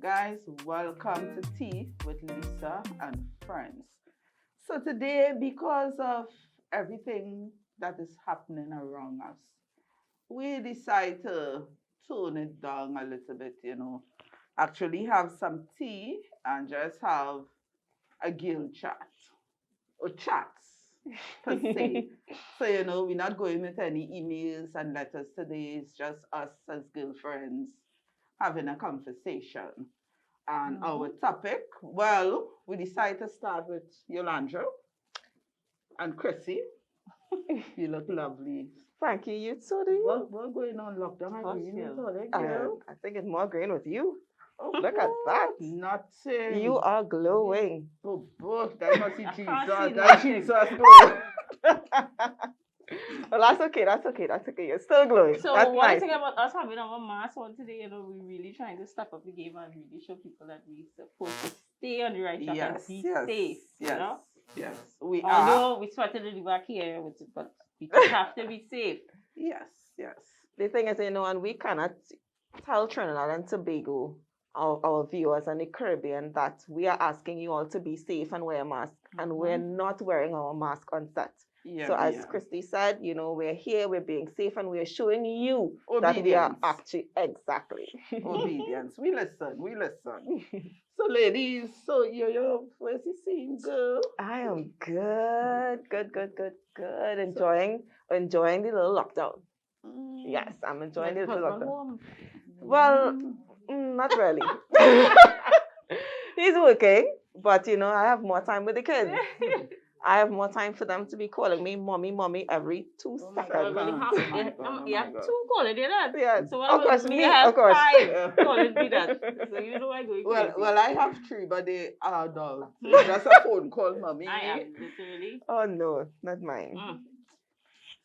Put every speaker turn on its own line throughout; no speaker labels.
guys, welcome to Tea with Lisa and Friends. So today, because of everything that is happening around us, we decide to tone it down a little bit, actually have some tea and just have a guild chat or chats per se. So, we're not going with any emails and letters today. It's just us as girlfriends having a conversation. And our topic, well, we decided to start with Yolanda and Chrissy. You look lovely.
Thank you. You too, do you?
What's going on lockdown?
I think it's more green with you. Oh, look at that.
Nothing.
You are glowing.
Oh, boy, that must be Jesus.
see
That's Jesus.
Well, that's okay. You're still glowing.
So
that's
what do
nice.
you think about us having our mask on today? We're really trying to step up the game and really show people that we're supposed to stay on the right track and be safe.
Yes, we are.
Although we started to do back here, but we just have to be safe.
Yes.
The thing is, and we cannot tell Trinidad and Tobago, our viewers and the Caribbean, that we are asking you all to be safe and wear a mask, and we're not wearing our mask on set.
Yeah,
so as Christy said, we're here, we're being safe, and we're showing you that we are actually exactly
obedience. We listen. So ladies, where's the scene, girl?
I am good. Enjoying the little lockdown. Yes, I'm enjoying the little lockdown. Well, not really. He's working, but I have more time with the kids. I have more time for them to be calling me mommy every 2 seconds.
You have two calling you that.
Yes.
So
of course,
me, I have 5 calling me that. So I go crazy.
Well, I have 3, but they are adults. That's a phone call, mommy.
I am literally.
Oh no, not mine.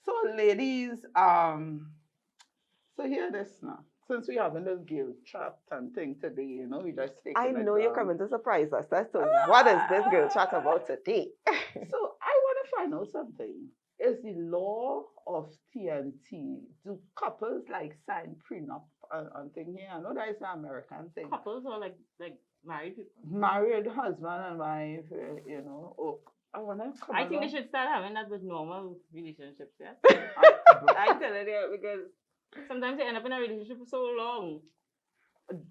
So ladies, so hear this now. Since we having this guild chat and thing today, we just take.
I know you're coming to surprise us. So what is this girl chat about today?
So I want to find out something. Is the law of TNT, do couples sign prenup and thing here? I know that is an American thing.
Couples or like married people?
Married husband and wife,
I think they should start having that with normal relationships, yeah? I tell you because sometimes they end up in a relationship for so long.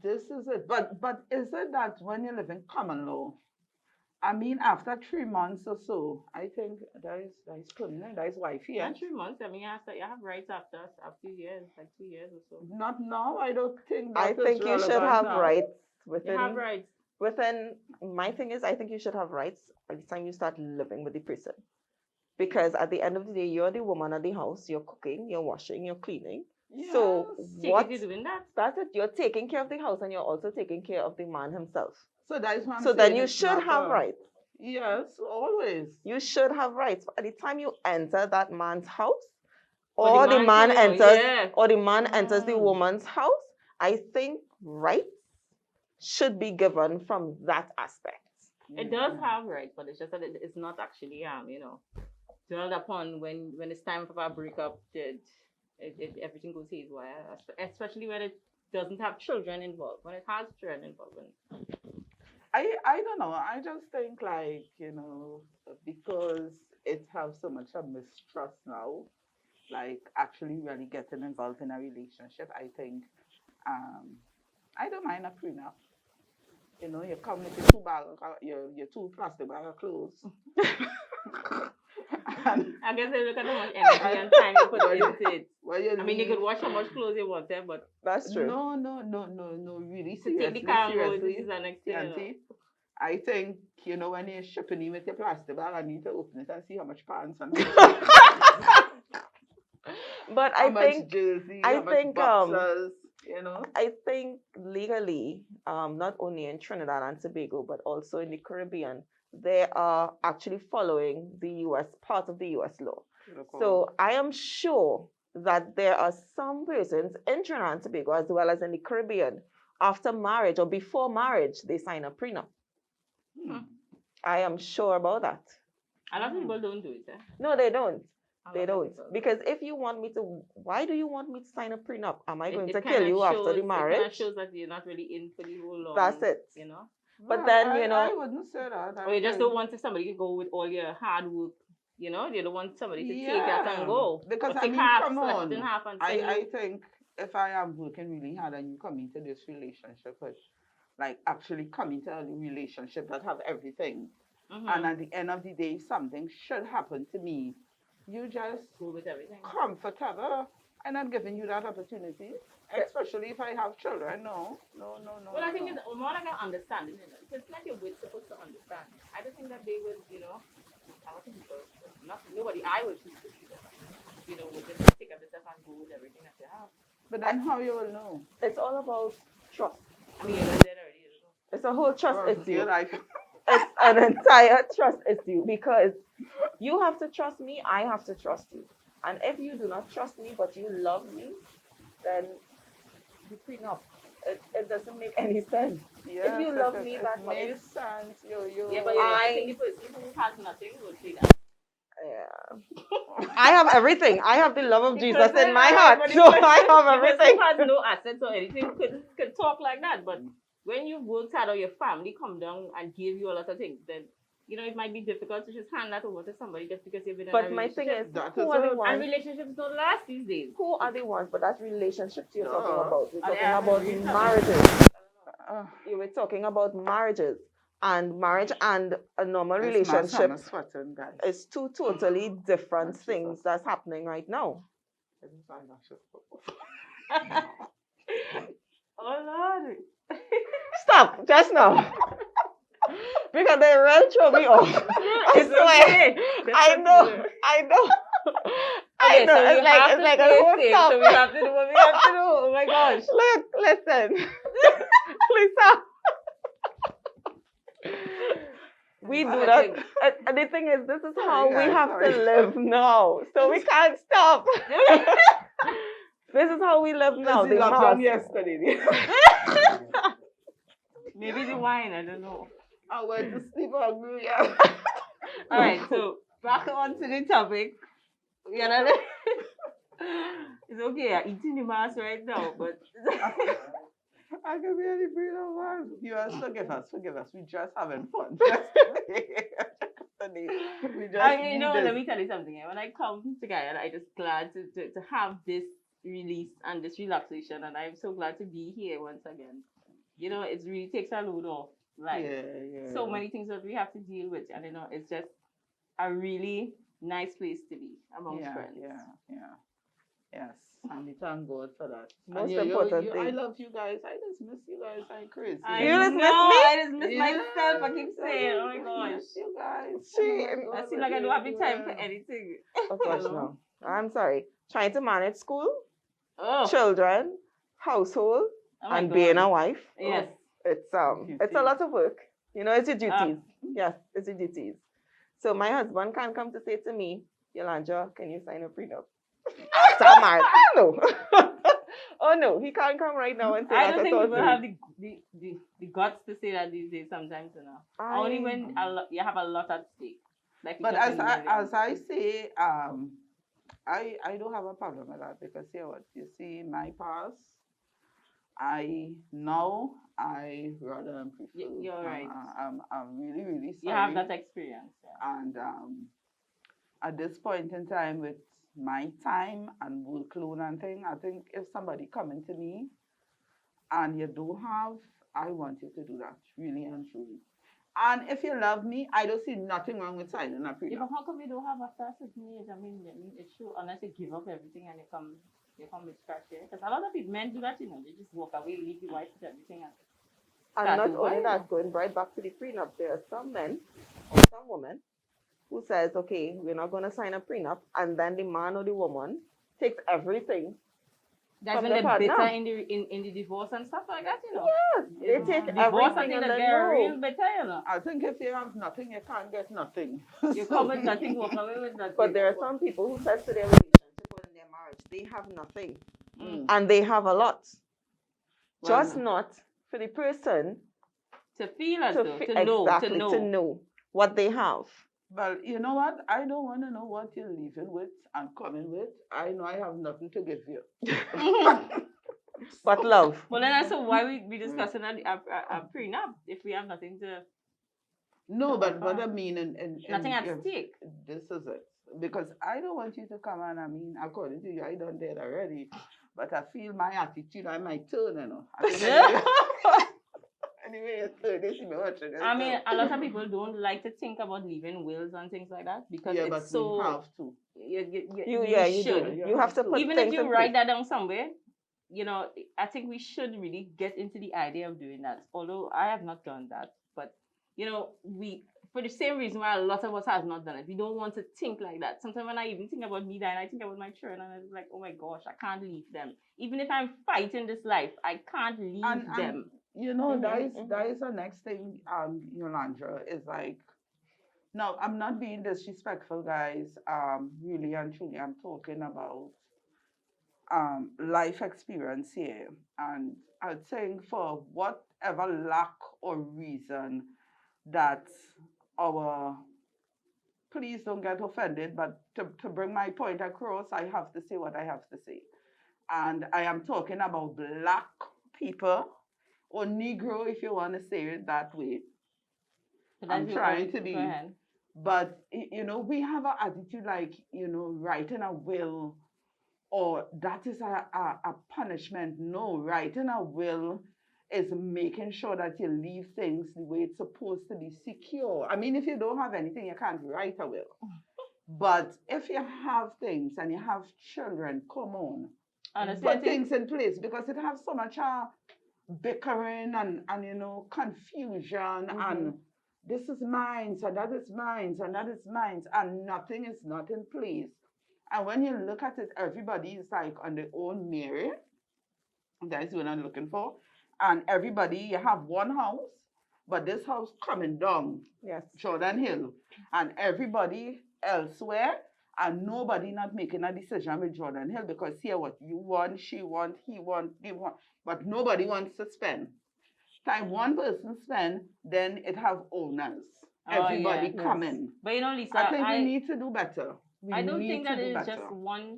This is it. But is it that when you live in common law, I mean, after 3 months or so, I think that is permanent. That is wife here.
Not 3 months. I mean, you have rights after years, like 2 years or so.
Not now. I don't think that
I think you should have rights within.
You have rights.
My thing is, I think you should have rights by the time you start living with the person. Because at the end of the day, you're the woman at the house. You're cooking, you're washing, you're cleaning.
Yes.
So what
you doing that?
That's it. You're taking care of the house and you're also taking care of the man himself.
So that is what I'm
So then you should have rights.
Yes, always.
You should have rights. By the time you enter that man's house, or the man enters the woman's house, I think rights should be given from that aspect.
It does have rights, but it's just that it's not actually dwelled upon when it's time for a breakup. Everything goes haywire, especially when it doesn't have children involved. When it has children involved.
I don't know. I just think because it has so much of mistrust now, actually really getting involved in a relationship, I think I don't mind a prenup. You come with your 2 plastic bag of clothes.
I guess they look at how much energy and time you put into it. You could wash how much clothes you wanted, but
that's true.
No, really.
To take the car and go, this is an experience.
I think, when you're shipping in with your plastic bag, I need to open it and see how much pants and
but
how much jersey, how much boxers,
I think legally, not only in Trinidad and Tobago, but also in the Caribbean, they are actually following the U.S. part of the U.S. law. So I am sure that there are some persons in Trinidad and Tobago, as well as in the Caribbean, after marriage or before marriage, they sign a prenup. I am sure about that.
A lot of people don't do it.
No, they don't.
A
They
lot of
don't.
people.
Because if you want me to, why do you want me to sign a prenup? Am I going to
It
kill
kinda
you after the
It kind
marriage?
of shows that you're not really in for the whole long.
That's it.
You know,
But
Well,
then,
I wouldn't say that.
or you just don't want somebody to go with all your hard work. You know, you don't want somebody to take that and go.
Because
Or
I
take
mean,
half,
come
less
on.
than half, and say
I think if I am working really hard and you come into this relationship with, like, actually come into a relationship that have everything, and at the end of the day, something should happen to me, you just
go with everything.
comfortable. I'm not giving you that opportunity, especially if I have children. No.
Well, I think it's more like an understanding. You know? It's like you're supposed to understand. I don't think that they would, you know, I don't think people, nobody I would choose to do that. You know, would just pick up the stuff and go with everything that you have.
But then how you will know?
It's all about trust.
I mean, you're dead already. You know?
It's a whole trust issue.
Like,
It's an entire trust issue because you have to trust me, I have to trust you. And if you do not trust me but you love me, then the prenup, it doesn't make any sense.
yes,
you love me
it
that much-
makes sense.
Yeah, but I think the person who has nothing would say that.
Yeah. I have everything. I have the love of
The
Jesus
person-
in my
right,
heart.
but the
So I
person-
have
the person
everything.
who has no assets or anything could talk like that. But when you worked hard or your family come down and give you a lot of things, then you know it might be difficult to just hand that over to somebody just because you've been in a
But my thing
relationship.
is,
That
who
is
are the
it.
And
ones?
relationships don't last these days.
Who are the ones? But that's relationships you're talking
No.
about. We're
Are they
talking
having
about
real
marriages.
Uh,
You were talking about marriages. And marriage and a normal
it's my
relationship
summer sweating, guys.
is two totally different
Jesus.
things that's happening right now.
Oh Lord.
Stop, just now. Because they will throw me off. I
It's
swear.
okay.
I know. I know. I
Okay,
know.
so
It's like a whole
thing.
stop.
So we have to do what we have to do. Oh my gosh.
Look, listen. Please stop. We do that. And the thing is, this is how we
guys,
have
sorry.
to live now. So we can't stop. This is how we live now.
Busy
The
lockdown
mask.
yesterday.
Maybe the wine, I don't know.
I went to sleep hungry. Yeah.
All right, so back on to the topic. You know, it's okay. I'm eating the mask right now, but
I can really breathe on one. You guys forgive us. We just having fun. We just
I mean, you
need
know,
this.
let me tell you something. When I come to Guyana, I'm just glad to have this release and this relaxation, and I'm so glad to be here once again. You know, it really takes a load off. Like
yeah.
so many things that we have to deal with, and you know, it's just a really nice place to be amongst friends.
Yes. And we thank God for that.
Most
And
important
I
thing.
love you guys. I just miss you guys. I'm crazy.
I
You just miss
know,
me?
I just miss
Yeah.
myself. I keep saying, oh my
I
gosh.
miss you guys.
See,
I seem like I don't have the time for anything.
Oh gosh, no. I'm sorry. Trying to manage school,
Oh,
children, household,
oh my
and
God.
being a wife.
Yes.
It's a lot of work. You know, it's your duties. Yes, it's your duties. So my husband can come to say to me, Yolanda, can you sign a prenup? After I'm married. No. Oh no, he can't come right now and say
I
that.
don't think
at all
people
to
have
me.
the guts to say that these days sometimes, you know. Only
I-
when you have a lot at stake. Like
But
just in
as I
millions.
say, I don't have a problem with that because you see my past, I rather than prefer.
You're right.
I'm really, really sorry.
You have that experience. Yeah.
And at this point in time, with my time and workload and thing, I think if somebody coming to me and you do have, I want you to do that, really and truly. And if you love me, I don't see nothing wrong with signing a
Yeah,
prenup.
but how come you don't have after a certain age? I mean, it's true, unless you give up everything and you come with scratch here. Because a lot of people, men do that, you know, they just walk away, leave the wife with everything. And
And
start
not
over,
only
you
that,
know.
going right back to the prenup, there are some men or some women who says, okay, we're not going to sign a prenup, and then the man or the woman takes everything.
That's
From
when
the
they're
partner.
bitter in the divorce and stuff like that, you know.
Yes, they
You
take
know, divorce, I
everything
think
and
that
then
they're
no.
real bitter, you know.
I think if you have nothing, you can't get nothing.
You come with nothing, walk away with nothing.
But there are some people who says to their relationship or in their marriage, they have nothing
Mm.
and they have a lot.
Well,
Just not for the person
to feel as
to
though,
fe-
to know,
exactly to know what they have.
Well, you know what? I don't want to know what you're leaving with and coming with. I know I have nothing to give you.
But love.
Well, then that's why we be discussing a prenup if we have nothing to
No, but what I
offer.
mean,
Nothing at
if
stake.
this is it. Because I don't want you to come and I mean, according to you, I done that already. But I feel my attitude, I might turn, you know. I think anyway, they see me watching.
I mean, a lot of people don't like to think about leaving wills and things like that because
yeah,
it's
but
so.
we have to.
You
should.
do. You have to put
Even if
things
you
in
write
place.
that down somewhere, you know, I think we should really get into the idea of doing that. Although I have not done that, but you know, we for the same reason why a lot of us have not done it. We don't want to think like that. Sometimes when I even think about me dying, I think about my children, and I'm like, oh my gosh, I can't leave them. Even if I'm fighting this life, I can't leave them.
You know,
Mhm,
that is the next thing, Yolanda, is like, no, I'm not being disrespectful, guys. Really and truly, I'm talking about life experience here. And I think for whatever lack or reason that our, please don't get offended, but to bring my point across, I have to say what I have to say. And I am talking about black people or Negro, if you want to say it that way.
But
I'm
that's
trying to
go
be,
ahead.
but you know, we have an attitude like, you know, writing a will or that is a punishment. No, writing a will is making sure that you leave things the way it's supposed to be secure. I mean, if you don't have anything, you can't write a will. But if you have things and you have children, come on,
Honestly, I
put
think
things in place because it has so much bickering and you know confusion and this is mine and that is mine and that is mine and nothing is not in place. And when you look at it, everybody is like on their own merit. That's what I'm looking for. And everybody, you have one house, but this house coming down
Yes.
Jordan Hill, and everybody elsewhere, and nobody not making a decision with Jordan Hill because here what you want, she want, he want, they want, but nobody wants to spend. Time one person spend, then it have owners.
Oh,
Everybody
yeah.
come
Yes.
in.
But you know, Lisa,
I think we need to do better.
I don't think
need
that
to do
it is
better.
just one,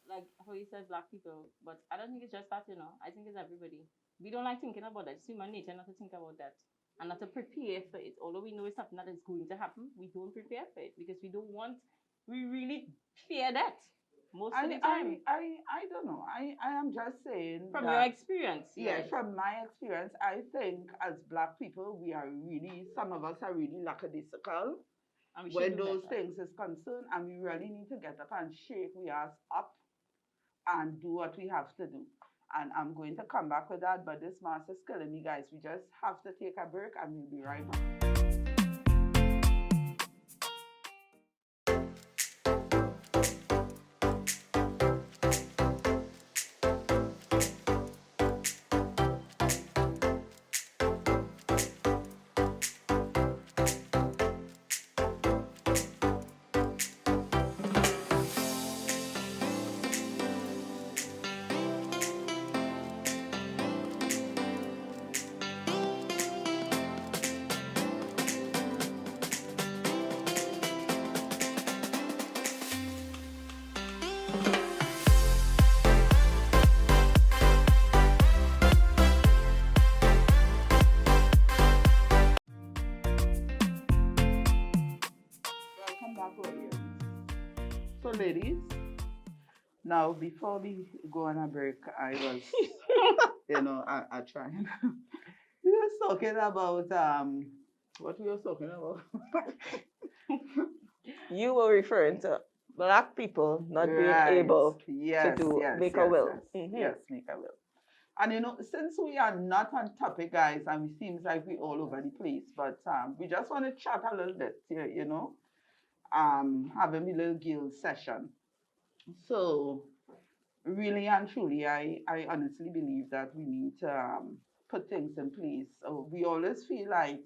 like how you said, black people. But I don't think it's just that, you know. I think it's everybody. We don't like thinking about that. It's human nature not to think about that and not to prepare for it. Although we know it's something that is going to happen, we don't prepare for it because we don't want. We really fear that most of the time.
I don't know. I am just saying
From
that,
your experience,
yeah,
right?
from my experience, I think as black people, we are really, some of us are really lackadaisical
And we should
when
do
those
better.
things is concerned, and we really need to get up and shake we ass up and do what we have to do. And I'm going to come back with that, but this mass is killing me, guys. We just have to take a break, and we'll be right back. Welcome back, audience. So, ladies, now before we go on a break, I was, you know, I trying. We were talking about what we were talking about.
You were referring to black people not being able
yes,
to
yes,
make
yes,
a will.
Yes,
Mhm.
yes, make a will. And you know, since we are not on topic, guys, and it seems like we all over the place, but we just want to chat a little bit here, you know, having a little guild session. So, really and truly, I honestly believe that we need to put things in place. So we always feel like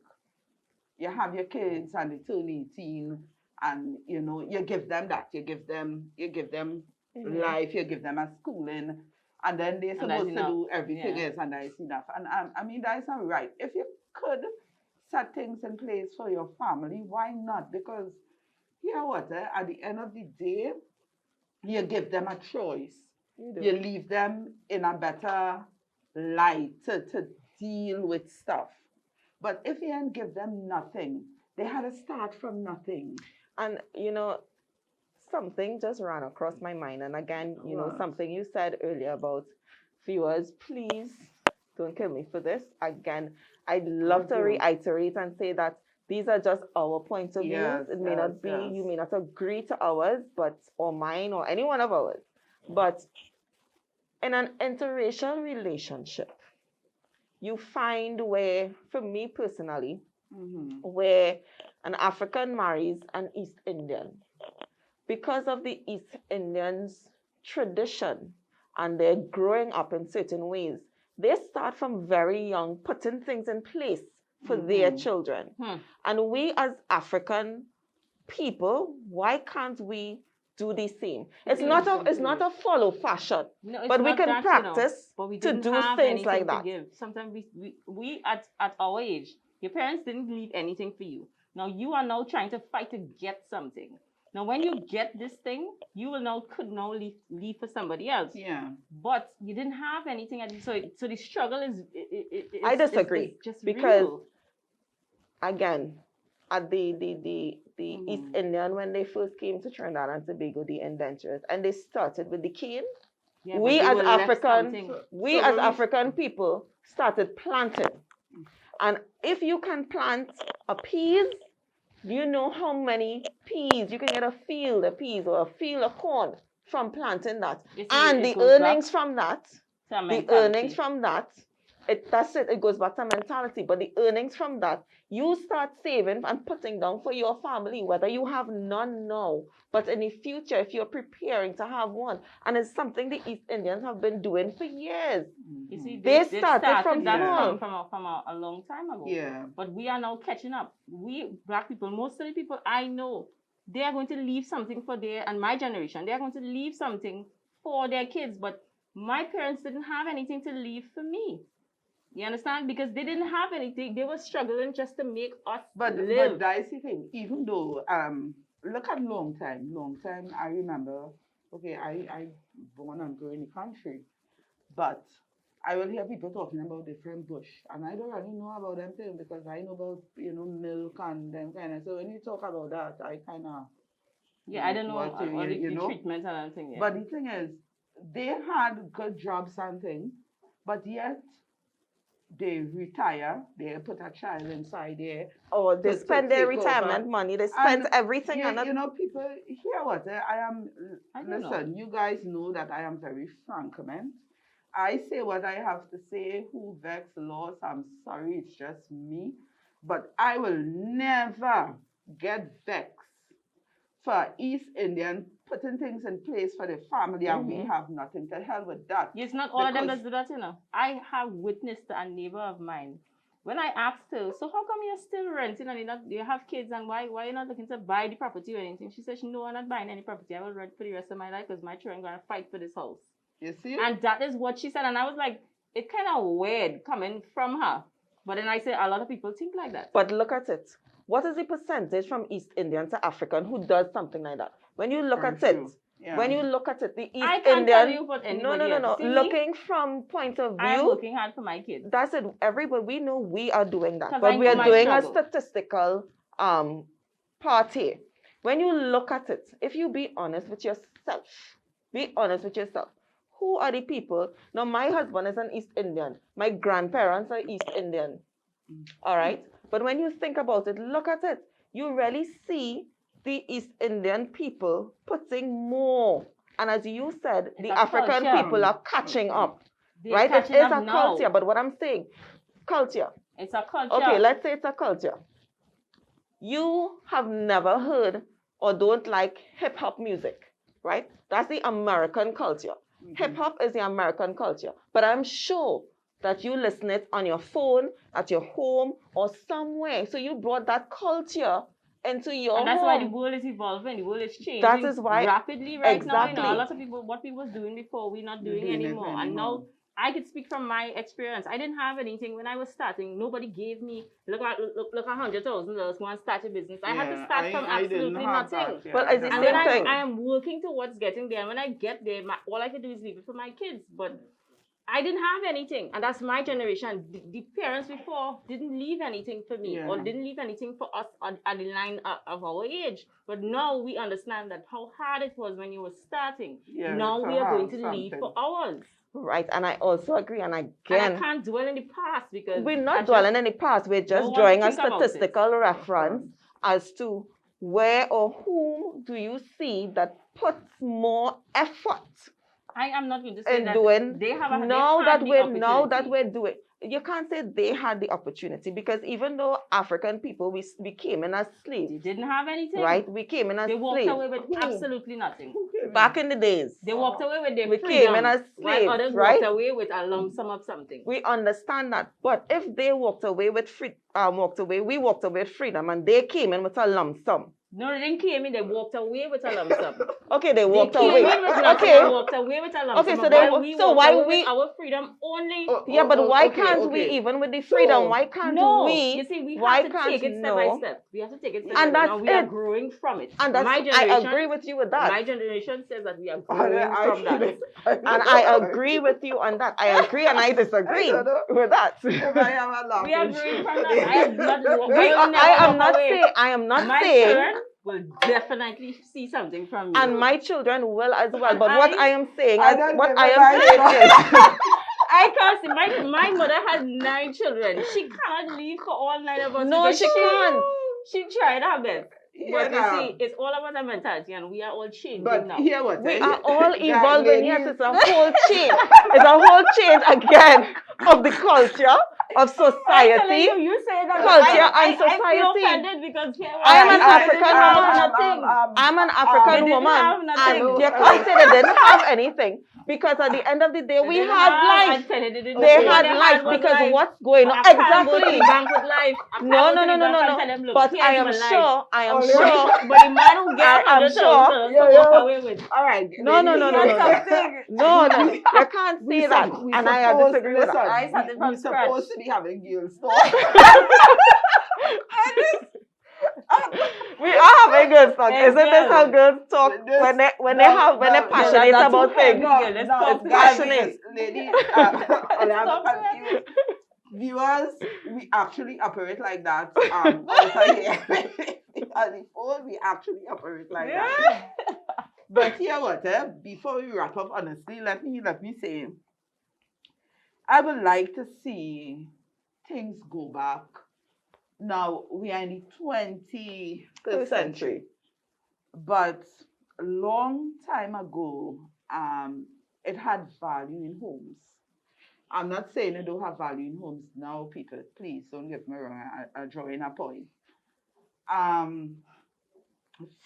you have your kids and they turn 18 and you know you give them that you give them
Mhm.
life, you give them a schooling, and then they're
And that's
supposed to
enough.
do everything
Yeah.
else, and that's enough. And I mean, that is not right. If you could set things in place for your family, why not? Because here what, at the end of the day, you give them a choice.
You do.
You leave them in a better light to deal with stuff. But if you ain't give them nothing, they had to start from nothing.
And something just ran across my mind. And again,
What?
something you said earlier about viewers, please don't kill me for this. Again, I'd love to
do.
reiterate and say that these are just our points of
Yes,
views. It may
yes,
not be,
yes.
you may not agree to ours, or mine, or any one of ours. But in an interracial relationship, you find where, for me personally,
Mhm.
where an African marries an East Indian, because of the East Indians' tradition and they're growing up in certain ways, they start from very young putting things in place for their children. And we as African people, why can't we do the same? It's not a follow fashion,
No, it's
but we
not
can
that,
practice
but we
to
didn't
do
have
things like
anything to
that.
give. Sometimes we at our age, your parents didn't leave anything for you. Now you are now trying to fight to get something. Now when you get this thing, you will could now leave for somebody else.
Yeah.
But you didn't have anything, so the struggle is.
I disagree,
it's just
because
real.
Again, at the East Indian, when they first came to Trinidad and Tobago, the indentures, and they started with the cane.
Yeah, but
we
they
as
were left
African,
something.
we as African people started planting. And if you can plant a peas, do you know how many peas you can get a field of peas or a field of corn from planting that?
You see,
And
it
the
goes
earnings
back
from that,
to a
the
mentality.
earnings from that, that's it. It goes back to mentality. But the earnings from that, you start saving and putting down for your family, whether you have none now, but in the future, if you're preparing to have one. And it's something the East Indians have been doing for years.
You see,
They
they
started from
that
small.
from a long time ago.
Yeah.
But we are now catching up. We black people, most of the people I know, they are going to leave something for and my generation. They are going to leave something for their kids. But my parents didn't have anything to leave for me. You understand? Because they didn't have anything. They were struggling just to make us live.
But that's the thing. Even though look at long time. I remember. Okay, I born and grew in the country, but I will hear people talking about different bush, and I don't really know about them things because I know about milk and them kind of. So when you talk about that, I kind of
I don't know
what
all the treatment and everything. Yeah.
But the thing is, they had good jobs and things, but yet they retire, they put a child inside there.
Or they spend their
take
retirement
over.
money, they spend
And
everything.
People hear what I am.
I don't
Listen, you guys know that I am very frank, man. I say what I have to say. Who vex loss? I'm sorry, it's just me. But I will never get vexed for East Indian putting things in place for the family and we have nothing. To hell with that.
It's not all of them that do that, I have witnessed a neighbor of mine. When I asked her, so how come you're still renting and you have kids and why you're not looking to buy the property or anything? She said, no, I'm not buying any property. I will rent for the rest of my life because my children are going to fight for this house.
You see?
And that is what she said. And I was like, it's kind of weird coming from her. But then I said, a lot of people think like that.
But look at it. What is the percentage from East Indian to African who does something like that? When you look at it, when you look at it, the East
I can't
Indian.
tell you what anybody
No.
else. See
Looking from point of view.
I'm working hard for my kids.
That's it. Everybody, we know we are doing that.
'Cause
But
I
we
know
are
my
doing
struggle.
a statistical part here. When you look at it, if you be honest with yourself, who are the people? Now, my husband is an East Indian. My grandparents are East Indian. All right? But when you think about it, look at it. You really see the East Indian people putting more. And as you said,
It's
the
a
African
culture.
people are catching up.
They're
Right? It
catching
is
up
a
now.
culture. But what I'm saying, culture.
It's a culture.
Okay, let's say it's a culture. You have never heard or don't like hip hop music, right? That's the American culture. Hip hop is the American culture. But I'm sure that you listen it on your phone, at your home, or somewhere. So you brought that culture into your
And that's
home.
why the world is evolving. The world is changing
That is why-
rapidly right now.
Exactly.
A lot of people, what people was doing before, we're not doing
Doing it
anymore. And now,
anymore.
I could speak from my experience. I didn't have anything when I was starting. Nobody gave me look $100,000. Go and start a business. I had to start from
I didn't
absolutely
have
nothing.
that. Yeah,
Well,
I
it's the
didn't
And
same
then
have
thing.
that.
I am working towards getting there. And when I get there, all I could do is leave it for my kids. But I didn't have anything. And that's my generation. The parents before didn't leave anything for me or
Yeah.
didn't leave anything for us at the line of our age. But now we understand that how hard it was when you were starting.
Yeah,
Now
to
we are going
have
to leave
something.
for ours.
Right, and I also agree. And
And
again,
I can't dwell in the past because
we're
I
not
just
dwelling in the past. We're
don't
just
want to
drawing a
think about it.
statistical reference as to where or whom do you see that puts more effort
I am not going to say
in
that
doing
they have a,
now
they
that
had the
we're
opportunity.
doing. You can't say they had the opportunity, because even though African people we came in as
They
slaves,
didn't have anything.
right? We came in as
They walked
slaves.
away with
Who?
absolutely nothing.
Back in the days.
They walked away with their
We
freedom,
came in as
while
slaves,
others
right?
walked away with a lump sum of something.
We understand that, but if they walked away with we walked away with freedom, and they came in with a lump sum.
No, they didn't came in. They walked away with a lump sum.
Okay, they
They
walked
came
away.
in with nothing
Okay,
and walked away with a lump
Okay,
sum.
so they
while
wa-
we
so
walked
why
away
we-
with our freedom only.
Yeah, but why
okay,
can't we,
okay.
even with the freedom,
So,
why can't
No,
we?
you see, we
why
have to
can't
take it step by step. We have to take it step
And
by step.
that's
Now we are
it.
growing from it.
And that's,
my
I
generation,
agree with you with that.
My generation says that we are
I
growing from that.
And I agree with you on that. I agree and I disagree
I don't know.
with that.
If I have a laugh
We are
and
growing
shit
from that.
today.
I am not. I will never
I am
walk
not
away.
saying. I am not
My
saying.
children will definitely see something from me.
And my children will as well.
And
But what I am saying,
I
is,
don't
what
give
I
a
am
mind
saying
about
is,
I can't see. My mother has 9 children. She cannot leave for all 9 of us.
No,
because
she can't.
She tried her best. But you
Yeah.
see, it's all about the mentality, and we are all changing
But
now.
hear what
We
I-
are all
that
evolving. Yes,
lady-
it's a whole change. It's a whole change again of the culture, of
I'm telling
society.
you say that.
Culture
I
and
feel
society.
offended because here
I am an
they didn't
African
have
woman.
nothing.
I'm an
They
African
didn't
woman,
have nothing.
and you can't say they didn't have anything, because at the end of the day,
They
we
didn't
had
have-
life.
I tell you, they didn't
They
know what
had life
was
because
life.
what's going on?
I can't go to the
Exactly.
bank with life. I can't
No,
go
no,
to
no,
the
no,
bank
no,
and
no.
tell them, look,
But
here's
I am
my life.
sure. I am
Oh,
sure.
But the man who gets
I am
$100,000
sure.
to
Yeah,
walk
yeah.
away with.
All right.
No, no, no, no,
here's
no, no.
something.
No, no, you can't
We
say that,
sup- we
and I
supposed-
disagree with that.
listen,
I started from
we
scratch.
supposed to be having girls talk.
We are having good talk.
Hey,
Isn't this how
girl.
girls talk
This-
when they're
no,
passionate
that's
about
too
things?
heavy. Let's talk
it's
to
passionate.
Lady,
Stop
I'm
it.
confused. Viewers, we actually operate like that. Also here. On the phone, we actually operate like that. But here what, before we wrap up, honestly, let me say, I would like to see things go back. Now, we are in the 21st century, but a long time ago, it had value in homes. I'm not saying it don't have value in homes now, people. Please don't get me wrong. I'm drawing a point.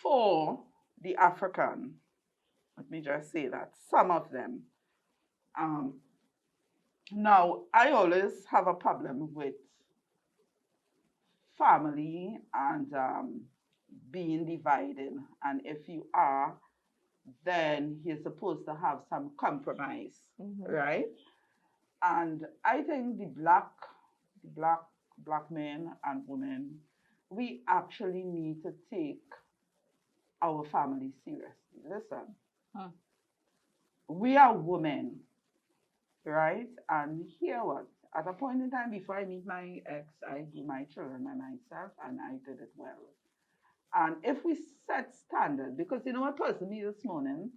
For the African, let me just say that some of them. Now, I always have a problem with family and being divided. And if you are, then you're supposed to have some compromise, right? And I think the black men and women, we actually need to take our family seriously. Listen, we are women, right? And here what? At a point in time before I meet my ex, I grew my children by myself, and I did it well. And if we set standard, because you know what personally this morning,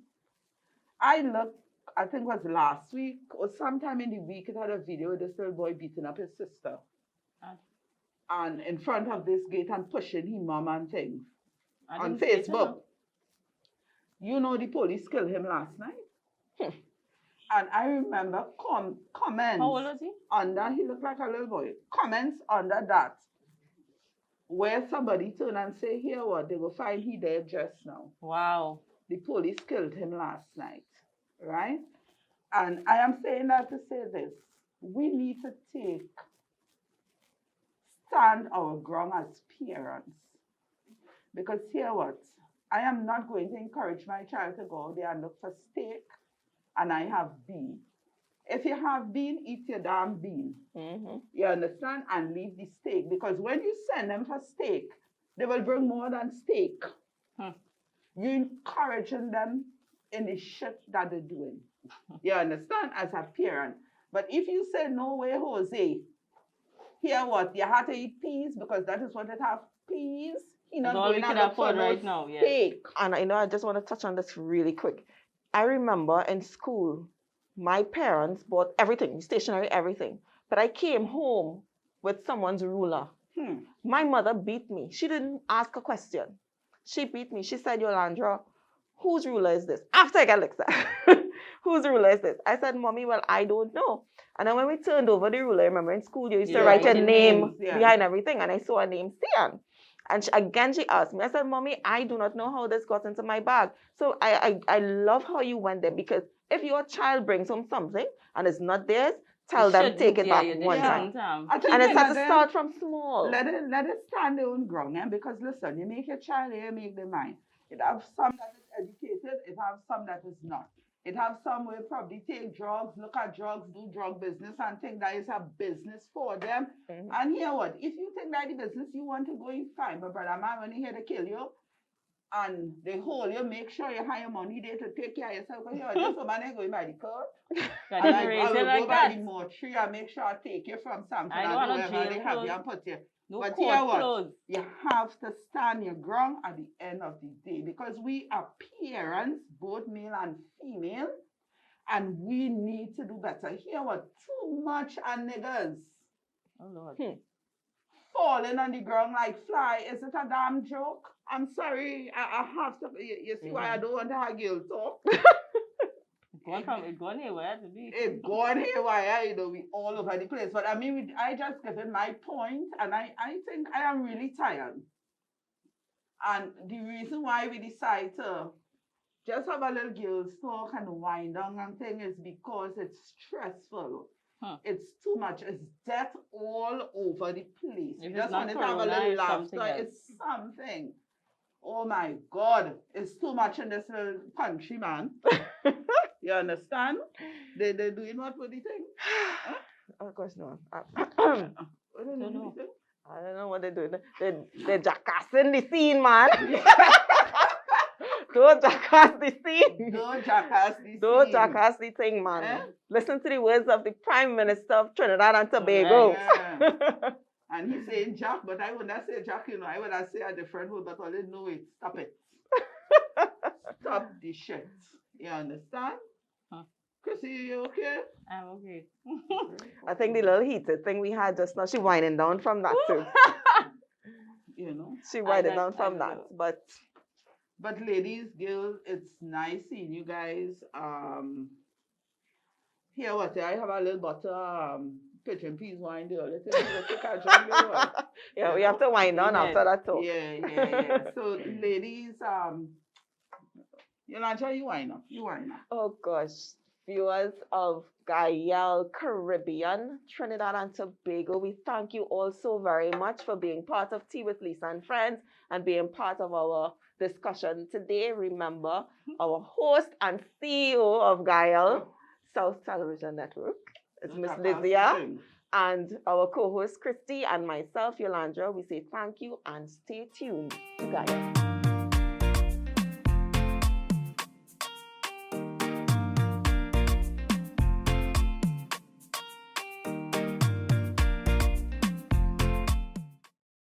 I looked, I think it was last week or sometime in the week, it had a video with this little boy beating up his sister. And in front of this gate and pushing his mom and things on Facebook. You know the police killed him last night. And I remember comments
How old was he?
under, he looked like a little boy, comments under that, where somebody turned and say, here what, they will find he dead just now.
Wow.
The police killed him last night, right? And I am saying that to say this, we need to stand our ground as parents. Because here what, I am not going to encourage my child to go out there and look for steak, and I have B. If you have bean, eat your damn bean.
Mm-hmm.
You understand? And leave the steak. Because when you send them for steak, they will bring more than steak. You're encouraging them in the shit that they're doing. You understand? As a parent. But if you say, no way, Jose, here what? You have to eat peas because that is what it have. Peas. He not
That's all we
going
can
to look for
afford
no
right now, yes.
steak.
And I just want to touch on this really quick. I remember in school, my parents bought everything, stationery, everything. But I came home with someone's ruler. My mother beat me. She didn't ask a question. She beat me. She said, Yolanda, whose ruler is this? After I got licked, whose ruler is this? I said, Mommy, well, I don't know. And then when we turned over the ruler, remember in school, you used to write your
the
name
names,
yeah.
behind everything. And I saw a name, Sian. And she asked me, I said, Mommy, I do not know how this got into my bag. So I love how you went there, because if your child brings home something and it's not theirs, tell them, take it back one time.
I think
And
you
it's had
let
to
them-
start from small.
Let it stand their own ground, because listen, you make your child here, make their mind. It have some that is educated, it have some that is not. It have some will probably take drugs, look at drugs, do drug business, and think that is a business for them.
Mhm.
And here what? If you think that the business you want to go in, fine. But brother man, when you hear they kill you and they hold you, make sure you have your money there to take care of yourself. Because you just a man ain't going by the curb. And I will go by the mortuary and make sure I take you from something
I
and
don't want no
whoever
jail
they have you
clothes.
and put you.
No
But
court
here what?
clothes.
You have to stand your ground at the end of the day, because we are parents, both male and female, and we need to do better. Here what? Too much and niggas
Oh, Lord.
falling on the ground like fly. Is it a damn joke? I'm sorry. I have to. You see why I don't want to have guilt talk?
It's gone anywhere to be.
It gone haywire, we all over the place. But I mean, I just given my point, and I think I am really tired. And the reason why we decide to just have a little girls talk and wind down and thing is because it's stressful. It's too much. It's death all over the place.
If
We
it's
just
not
want to have a
corona,
little
it's something
laughter.
else.
It's something. Oh my God. It's too much in this little country, man. You understand? They doing what with the thing?
Of course not.
What they doing
Don't
with
know.
the thing?
I don't know what they're doing. They're jackassing the scene, man. Don't jackass the scene.
Don't jackass the
Don't
scene.
jackass the thing, man.
Eh?
Listen to the words of the Prime Minister of Trinidad and Tobago.
Yeah. And he's saying Jack, but I would not say Jack, I would not say a different word, but only know it. Stop it. Stop the shit. You understand? Chrissy, you okay?
I'm okay.
I think the little heated thing we had just now, she winding down from that too. She winding down from that.
But ladies, girls, it's nice seeing you guys. Here what? I have a little bottle pigeon peas wine there. Let's take a drink there.
Yeah, we have to wind down after that talk.
Yeah. So ladies, Yolanda, you wine up.
Oh gosh. Viewers of Guyal Caribbean, Trinidad and Tobago, we thank you all so very much for being part of Tea with Lisa and Friends and being part of our discussion today. Remember, our host and CEO of Guyal South Television Network is Miss Lydia, and our co-host Christy and myself, Yolanda. We say thank you and stay tuned to Guyal.